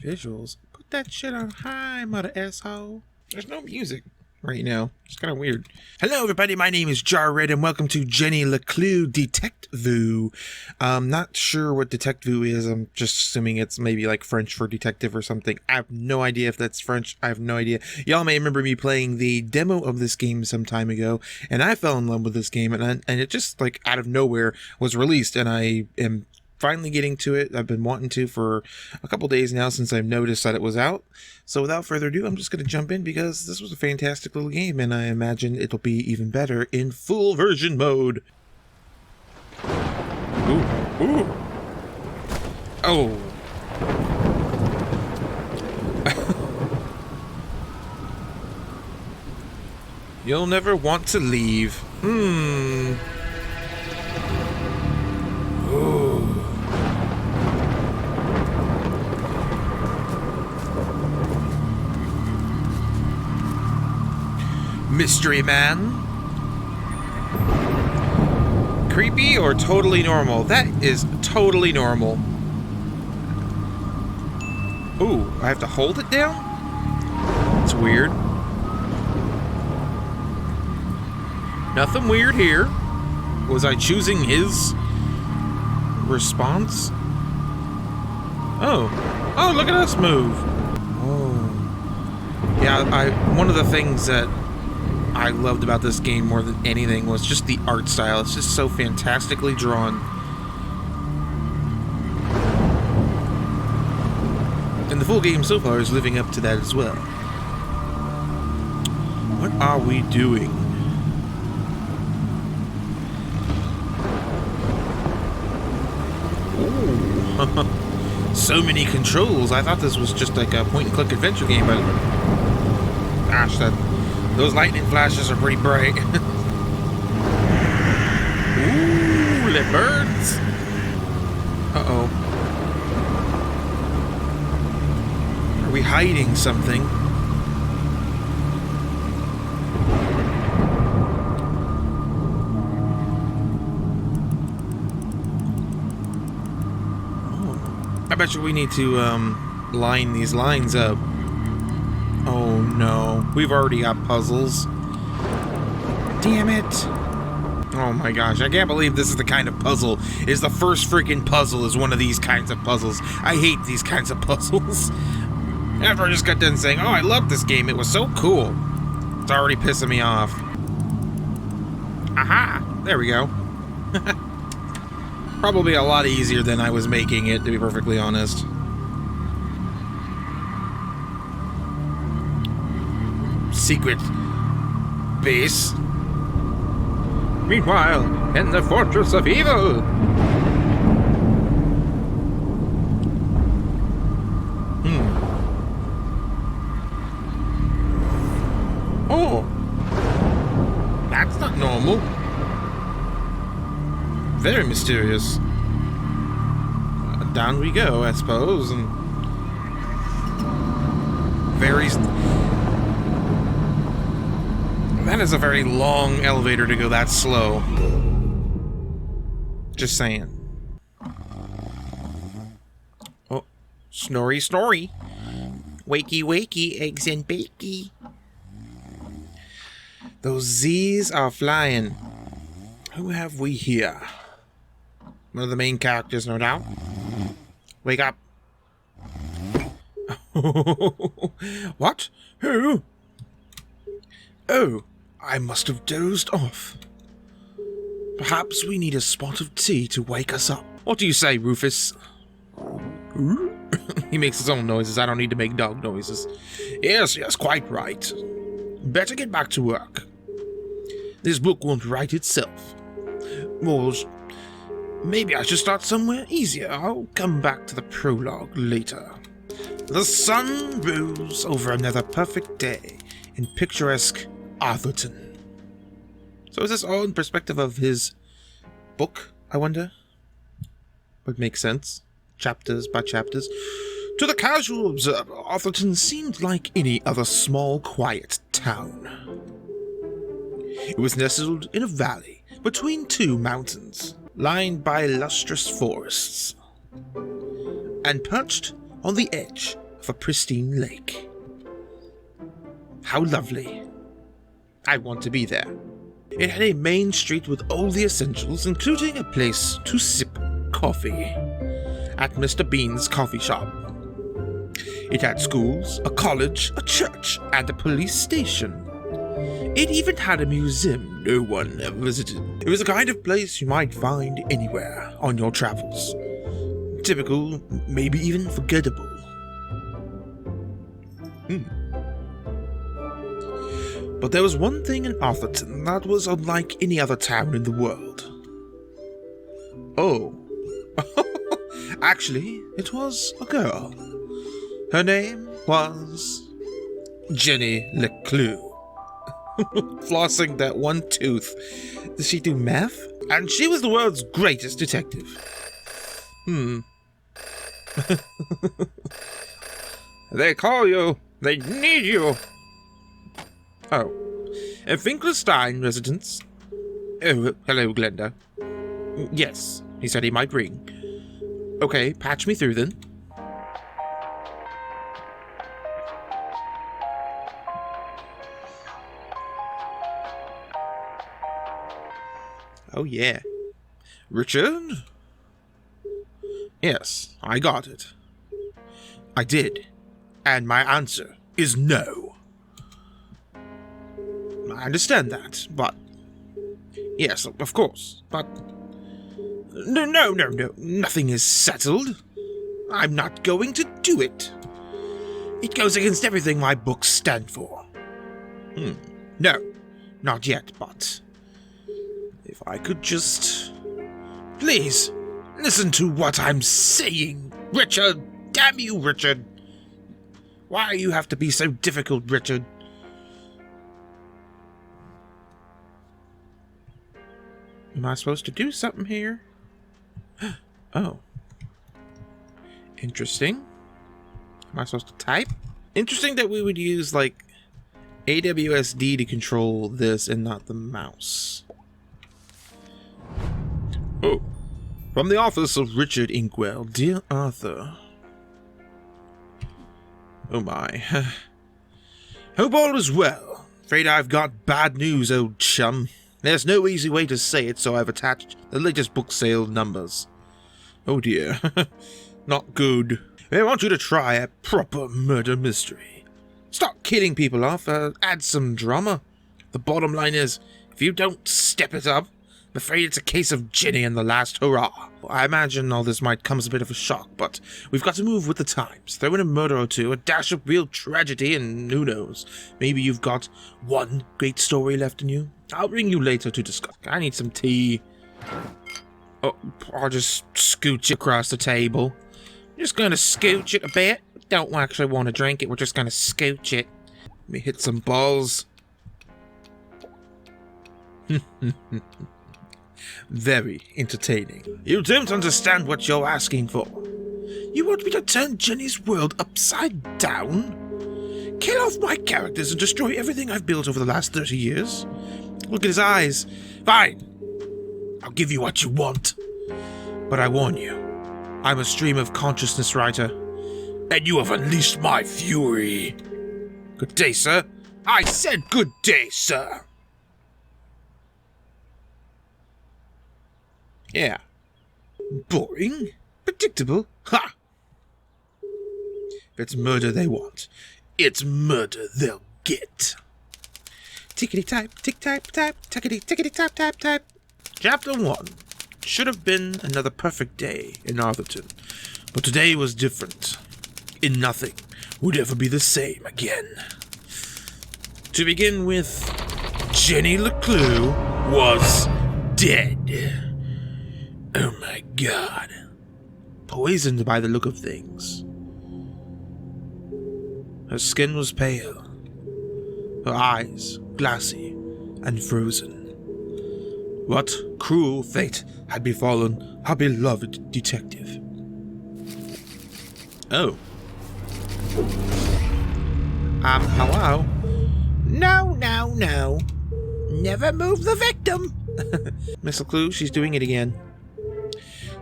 Visuals? Put that shit on high, mother asshole. There's no music right now. It's kind of weird. Hello, everybody. My name is JarRed, and welcome to LeClue Detectivu. I'm not sure what Detectivu is. I'm just assuming it's maybe like French for detective or something. I have no idea if that's French. I have no idea. Y'all may remember me playing the demo of this game some time ago, and I fell in love with this game, and it just like out of nowhere was released, and I am finally getting to it. I've been wanting to for a couple days now since I've noticed that it was out. So without further ado, I'm just going to jump in because this was a fantastic little game, and I imagine it'll be even better in full version mode. Ooh, ooh. Oh. You'll never want to leave. Ooh. Mystery man. Creepy or totally normal? That is totally normal. Ooh, I have to hold it down? That's weird. Nothing weird here. Was I choosing his response? Oh. Oh, look at us move. Oh. Yeah, one of the things that I loved about this game more than anything was just the art style. It's just so fantastically drawn. And the full game so far is living up to that as well. What are we doing? Ooh. So many controls. I thought this was just like a point-and-click adventure game, but gosh, those lightning flashes are pretty bright. Ooh, it burns. Uh-oh. Are we hiding something? Oh. I bet you we need to, line these lines up. Oh no, we've already got puzzles. Damn it. Oh my gosh, I can't believe this is the kind of puzzle. Is the first freaking puzzle is one of these kinds of puzzles. I hate these kinds of puzzles. After I just got done saying, oh, I love this game, it was so cool. It's already pissing me off. Aha, there we go. Probably a lot easier than I was making it, to be perfectly honest. Secret base. Meanwhile, in the fortress of evil. Oh, that's not normal. Very mysterious. Down we go, I suppose, and very. That is a very long elevator to go that slow. Just saying. Oh, snory, snory. Wakey, wakey, eggs and bakey. Those Z's are flying. Who have we here? One of the main characters, no doubt. Wake up. What? Who? Oh. I must have dozed off. Perhaps we need a spot of tea to wake us up. What do you say, Rufus? He makes his own noises. I don't need to make dog noises. Yes, quite right. Better get back to work. This book won't write itself. Well, maybe I should start somewhere easier. I'll come back to the prologue later. The sun rose over another perfect day in picturesque Arthurton. So is this all in perspective of his book, I wonder? Would make sense. Chapters by chapters. To the casual observer, Arthurton seemed like any other small, quiet town. It was nestled in a valley between two mountains, lined by lustrous forests, and perched on the edge for pristine lake. How lovely. I want to be there. It had a main street with all the essentials, including a place to sip coffee at Mr. Bean's coffee shop. It had schools, a college, a church, and a police station. It even had a museum no one ever visited. It was the kind of place you might find anywhere on your travels. Typical, maybe even forgettable. But there was one thing in Arthurton that was unlike any other town in the world. Oh. Actually, it was a girl. Her name was Jenny LeClue. Flossing that one tooth. Does she do meth? And she was the world's greatest detective. They call you. They need you. Oh. A Finkelstein residence. Oh, hello, Glenda. Yes, he said he might ring. Okay, patch me through then. Oh, yeah. Richard? Yes, I got it. I did. And my answer is no. I understand that, but... Yes, of course, but... No, nothing is settled. I'm not going to do it. It goes against everything my books stand for. No, not yet, but... If I could just... Please, listen to what I'm saying, Richard! Damn you, Richard! Why you have to be so difficult, Richard? Am I supposed to do something here? Oh. Interesting. Am I supposed to type? Interesting that we would use, like, AWSD to control this and not the mouse. Oh. From the office of Richard Inkwell, dear Arthur. Oh my. Hope all is well. Afraid I've got bad news, old chum. There's no easy way to say it, so I've attached the latest book sale numbers. Oh dear. Not good. I want you to try a proper murder mystery. Stop killing people off, add some drama. The bottom line is, if you don't step it up, I'm afraid it's a case of Jenny and the last hurrah. I imagine all this might come as a bit of a shock, but we've got to move with the times. Throw in a murder or two, a dash of real tragedy, and who knows, maybe you've got one great story left in you. I'll ring you later to discuss. I need some tea. Oh, I'll just scooch it across the table. I'm just gonna scooch it a bit. Don't actually want to drink it, we're just gonna scooch it. Let me hit some balls. Very entertaining. You don't understand what you're asking for. You want me to turn Jenny's world upside down? Kill off my characters and destroy everything I've built over the last 30 years? Look at his eyes. Fine. I'll give you what you want. But I warn you, I'm a stream of consciousness writer, and you have unleashed my fury. Good day, sir. I said good day, sir. Yeah. Boring? Predictable? Ha! If it's murder they want, it's murder they'll get. Tickety-type, tick-type, type, tickety-tickety-type, type, type. Chapter 1. Should have been another perfect day in Arthurton, but today was different. And nothing would ever be the same again. To begin with, Jenny LeClue was dead. Oh my god. Poisoned by the look of things. Her skin was pale, her eyes glassy and frozen. What cruel fate had befallen our beloved detective? Oh. Hello? No. Never move the victim. Miss LeClue, she's doing it again.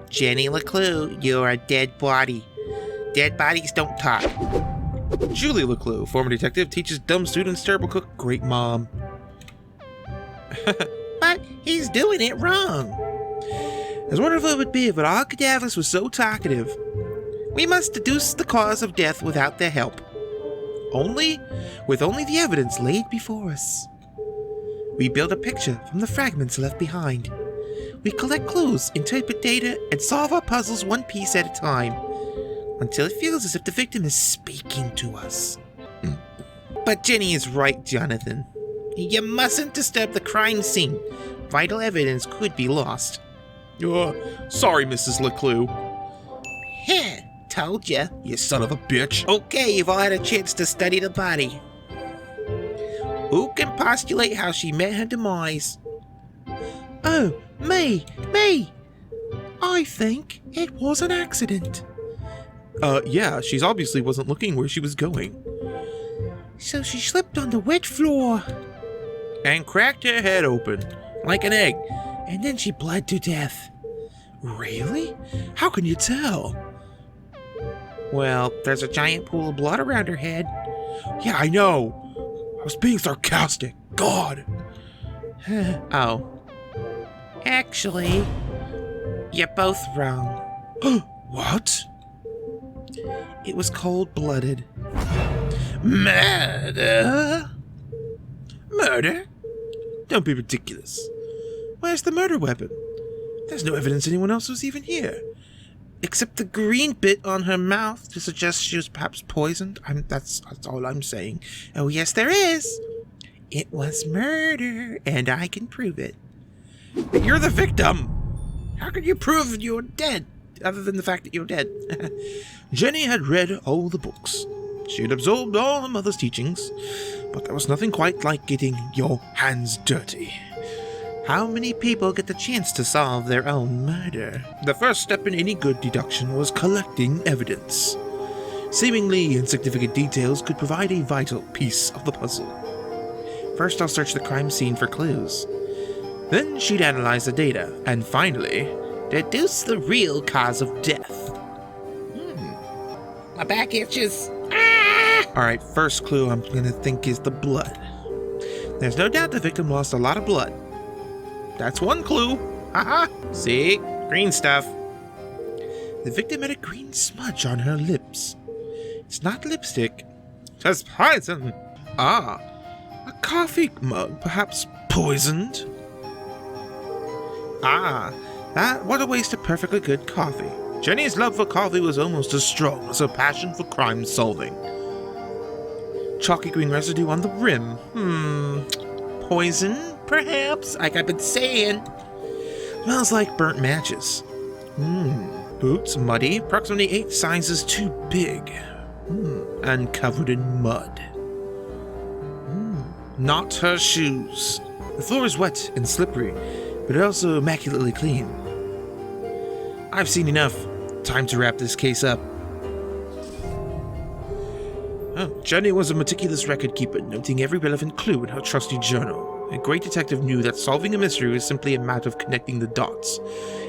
Jenny LeClue, you're a dead body. Dead bodies don't talk. Julie LeClue, former detective, teaches dumb students, terrible cook, great mom. But he's doing it wrong. As wonderful it would be if all cadavers were so talkative. We must deduce the cause of death without their help. With only the evidence laid before us. We build a picture from the fragments left behind. We collect clues, interpret data, and solve our puzzles one piece at a time, until it feels as if the victim is speaking to us. But Jenny is right, Jonathan. You mustn't disturb the crime scene. Vital evidence could be lost. Sorry, Mrs. LeClue. Heh, told ya. You son of a bitch. Okay, you've all had a chance to study the body. Who can postulate how she met her demise? Oh, me! I think it was an accident. Yeah, she obviously wasn't looking where she was going. So she slipped on the wet floor. And cracked her head open, like an egg. And then she bled to death. Really? How can you tell? Well, there's a giant pool of blood around her head. Yeah, I know. I was being sarcastic. God. Oh. Actually, you're both wrong. What? It was cold-blooded. Murder? Murder? Don't be ridiculous. Where's the murder weapon? There's no evidence anyone else was even here. Except the green bit on her mouth to suggest she was perhaps poisoned. That's all I'm saying. Oh, yes, there is. It was murder, and I can prove it. But you're the victim. How can you prove you're dead, other than the fact that you're dead? Jenny had read all the books. She had absorbed all her mother's teachings, but there was nothing quite like getting your hands dirty. How many people get the chance to solve their own murder? The first step in any good deduction was collecting evidence. Seemingly insignificant details could provide a vital piece of the puzzle. First, I'll search the crime scene for clues. Then she'd analyze the data, and finally, deduce the real cause of death. My back itches. Alright, first clue I'm gonna think is the blood. There's no doubt the victim lost a lot of blood. That's one clue. Haha. See? Green stuff. The victim had a green smudge on her lips. It's not lipstick. It's poison. Ah, a coffee mug, perhaps poisoned. What a waste of perfectly good coffee. Jenny's love for coffee was almost as strong as her passion for crime solving. Chalky green residue on the rim. Poison, perhaps? Like I've been saying. Smells like burnt matches. Boots muddy, approximately 8 sizes too big. And covered in mud. Not her shoes. The floor is wet and slippery, but also immaculately clean. I've seen enough. Time to wrap this case up. Jenny was a meticulous record keeper, noting every relevant clue in her trusty journal. A great detective knew that solving a mystery was simply a matter of connecting the dots.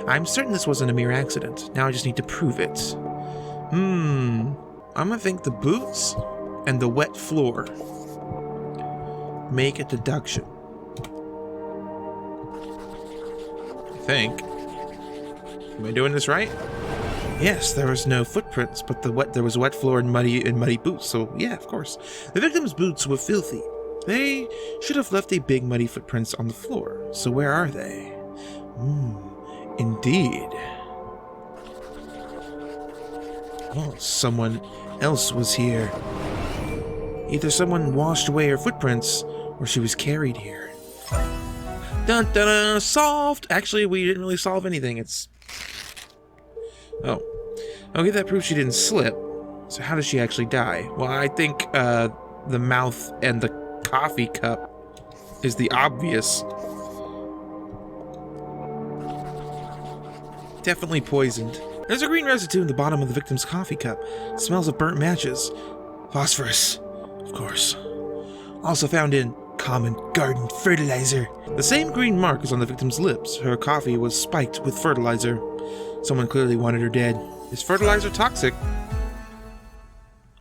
I'm certain this wasn't a mere accident. Now I just need to prove it. I'm gonna think the boots and the wet floor make a deduction. I think. Am I doing this right? Yes, there was no footprints, but there was wet floor and muddy boots, so yeah, of course. The victim's boots were filthy. They should have left a big muddy footprints on the floor. So where are they? Indeed. Oh, someone else was here. Either someone washed away her footprints, or she was carried here. Dun dun dun! Solved! Actually, we didn't really solve anything. Oh. Okay, that proves she didn't slip. So how does she actually die? Well, I think the mouth and the coffee cup is the obvious. Definitely poisoned. There's a green residue in the bottom of the victim's coffee cup. It smells of burnt matches. Phosphorus, of course. Also found in common garden fertilizer. The same green mark is on the victim's lips. Her coffee was spiked with fertilizer. Someone clearly wanted her dead. Is fertilizer toxic?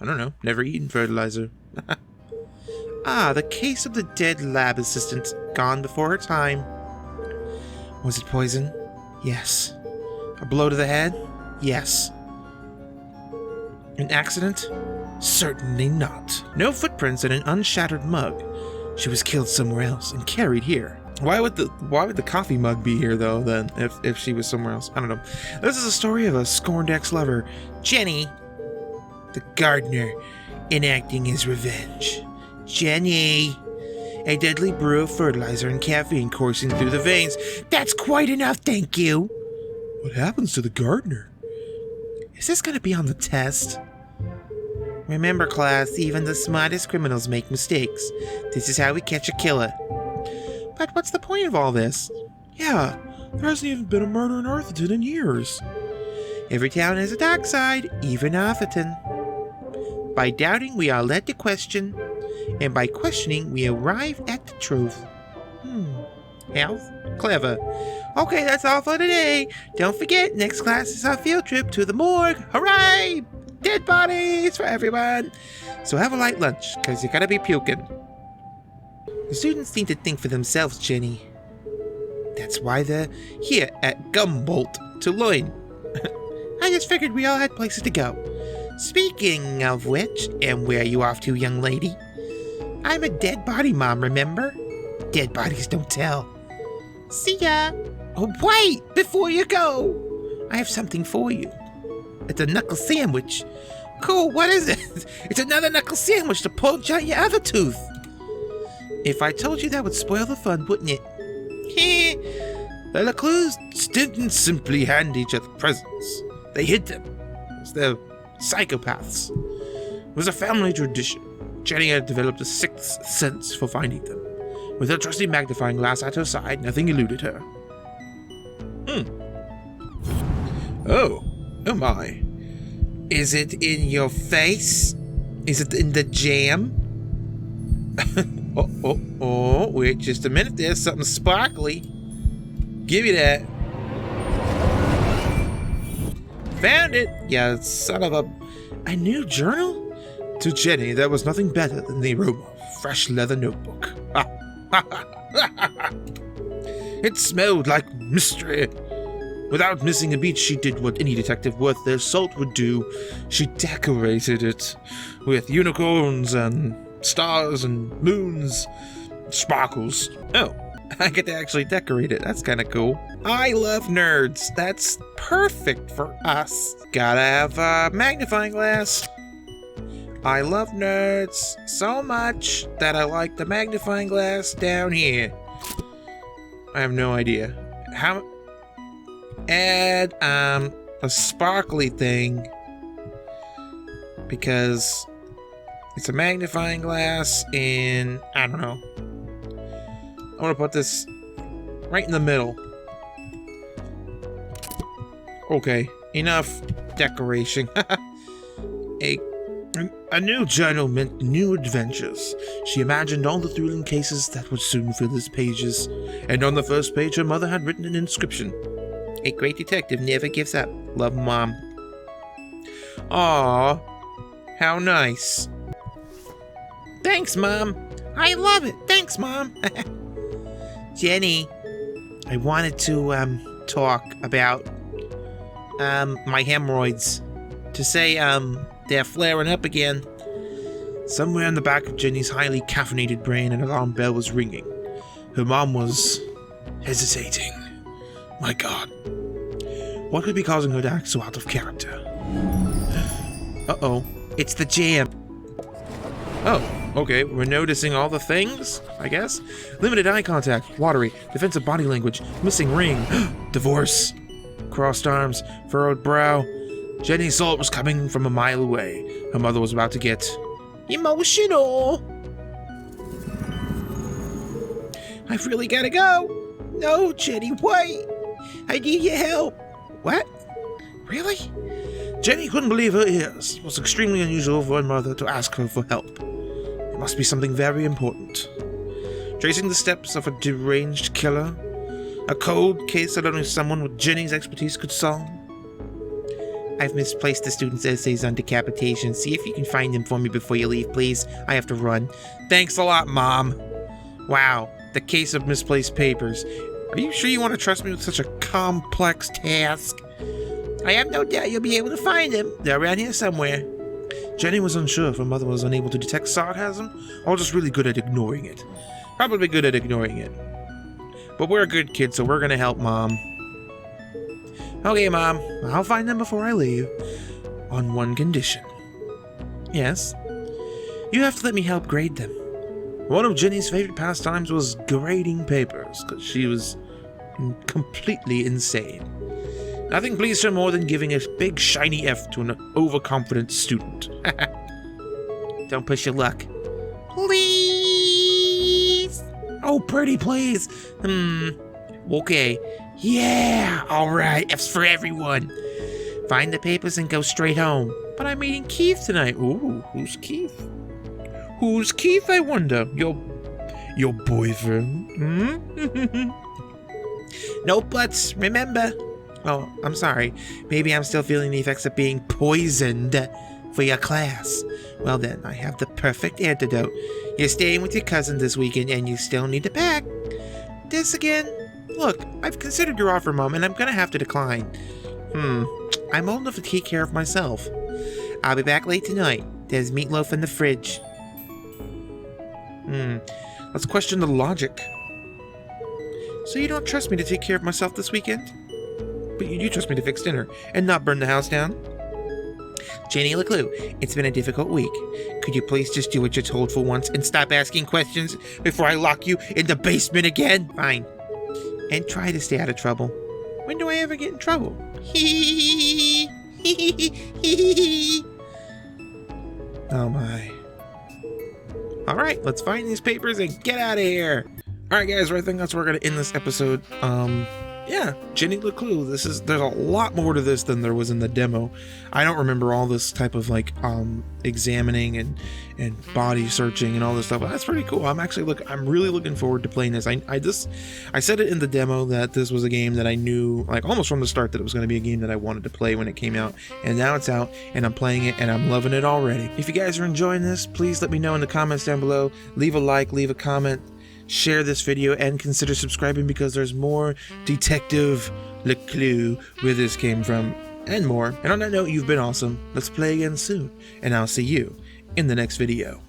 I don't know. Never eaten fertilizer. Ah, the case of the dead lab assistant, gone before her time. Was it poison? Yes. A blow to the head? Yes. An accident? Certainly not. No footprints in an unshattered mug. She was killed somewhere else and carried here. Why would the coffee mug be here though then if she was somewhere else? I don't know. This is a story of a scorned ex-lover, Jenny, the gardener, enacting his revenge. Jenny, a deadly brew of fertilizer and caffeine coursing through the veins. That's quite enough, thank you. What happens to the gardener? Is this gonna be on the test? Remember, class, even the smartest criminals make mistakes. This is how we catch a killer. But what's the point of all this? Yeah, there hasn't even been a murder in Arthurton in years. Every town has a dark side, even Arthurton. By doubting, we are led to question, and by questioning, we arrive at the truth. Health? Clever. Okay, that's all for today. Don't forget, next class is our field trip to the morgue. Hooray! Dead bodies for everyone. So have a light lunch, because you're gonna be puking. The students need to think for themselves, Jenny. That's why they're here at Gumboldt to learn. I just figured we all had places to go. Speaking of which, and where are you off to, young lady? I'm a dead body mom, remember? Dead bodies don't tell. See ya. Oh, wait! Before you go, I have something for you. It's a knuckle sandwich. Cool, what is it? It's another knuckle sandwich to poach out your other tooth. If I told you, that would spoil the fun, wouldn't it? Heh. The LeClues didn't simply hand each other presents. They hid them. They're psychopaths. It was a family tradition. Jenny had developed a sixth sense for finding them. With her trusty magnifying glass at her side, nothing eluded her. Oh my. Is it in your face? Is it in the jam? Wait just a minute, there's something sparkly. Give me that. Found it, you son of a new journal? To Jenny, there was nothing better than the aroma of a fresh leather notebook. It smelled like mystery. Without missing a beat, she did what any detective worth their salt would do. She decorated it with unicorns and stars and moons, sparkles. Oh, I get to actually decorate it. That's kind of cool. I love nerds. That's perfect for us. Gotta have a magnifying glass. I love nerds so much that I like the magnifying glass down here. I have no idea. How... Add, a sparkly thing. Because it's a magnifying glass in... I don't know. I want to put this right in the middle. Okay, enough decoration. A new journal meant new adventures. She imagined all the thrilling cases that would soon fill its pages. And on the first page, her mother had written an inscription. A great detective never gives up. Love, Mom. Aww. How nice. Thanks, Mom. I love it. Thanks, Mom. Jenny, I wanted to, talk about, my hemorrhoids. To say, they're flaring up again. Somewhere in the back of Jenny's highly caffeinated brain, an alarm bell was ringing. Her mom was hesitating. My God. What could be causing her to act so out of character? Uh-oh. It's the jam. Oh, okay. We're noticing all the things, I guess. Limited eye contact, watery, defensive body language, missing ring, divorce, crossed arms, furrowed brow. Jenny's salt was coming from a mile away. Her mother was about to get emotional. I've really gotta go. No, Jenny, wait. I need your help. What? Really? Jenny couldn't believe her ears. It was extremely unusual for her mother to ask her for help. It must be something very important. Tracing the steps of a deranged killer, a cold case that only someone with Jenny's expertise could solve. I've misplaced the students' essays on decapitation. See if you can find them for me before you leave, please. I have to run. Thanks a lot, Mom. Wow, the case of misplaced papers. Are you sure you want to trust me with such a complex task? I have no doubt you'll be able to find them. They're around here somewhere. Jenny was unsure if her mother was unable to detect sarcasm or just really good at ignoring it. Probably good at ignoring it. But we're good kids, so we're gonna help Mom. Okay, Mom, I'll find them before I leave. On one condition. Yes? You have to let me help grade them. One of Jenny's favorite pastimes was grading papers, because she was completely insane. Nothing pleased her more than giving a big shiny F to an overconfident student. Don't push your luck. Please! Oh, pretty please. Okay. Yeah, alright, F's for everyone. Find the papers and go straight home. But I'm meeting Keith tonight. Ooh, who's Keith? Who's Keith, I wonder? Your boyfriend? No buts, remember? Oh, I'm sorry. Maybe I'm still feeling the effects of being poisoned for your class. Well then, I have the perfect antidote. You're staying with your cousin this weekend and you still need to pack. This again? Look, I've considered your offer, Mom, and I'm gonna have to decline. I'm old enough to take care of myself. I'll be back late tonight. There's meatloaf in the fridge. Let's question the logic. So you don't trust me to take care of myself this weekend? But you do trust me to fix dinner and not burn the house down? Jenny LeClue, it's been a difficult week. Could you please just do what you're told for once and stop asking questions before I lock you in the basement again? Fine. And try to stay out of trouble. When do I ever get in trouble? Oh my. Alright, let's find these papers and get out of here. Alright guys, I think that's where we're going to end this episode. Yeah, Jenny LeClue. There's a lot more to this than there was in the demo. I don't remember all this type of like examining and body searching and all this stuff. But that's pretty cool. I'm really looking forward to playing this. I said it in the demo that this was a game that I knew like almost from the start that it was going to be a game that I wanted to play when it came out. And now it's out and I'm playing it and I'm loving it already. If you guys are enjoying this, please let me know in the comments down below. Leave a like, leave a comment. Share this video and consider subscribing because there's more Detective LeClue where this came from and more. And on that note, you've been awesome. Let's play again soon and I'll see you in the next video.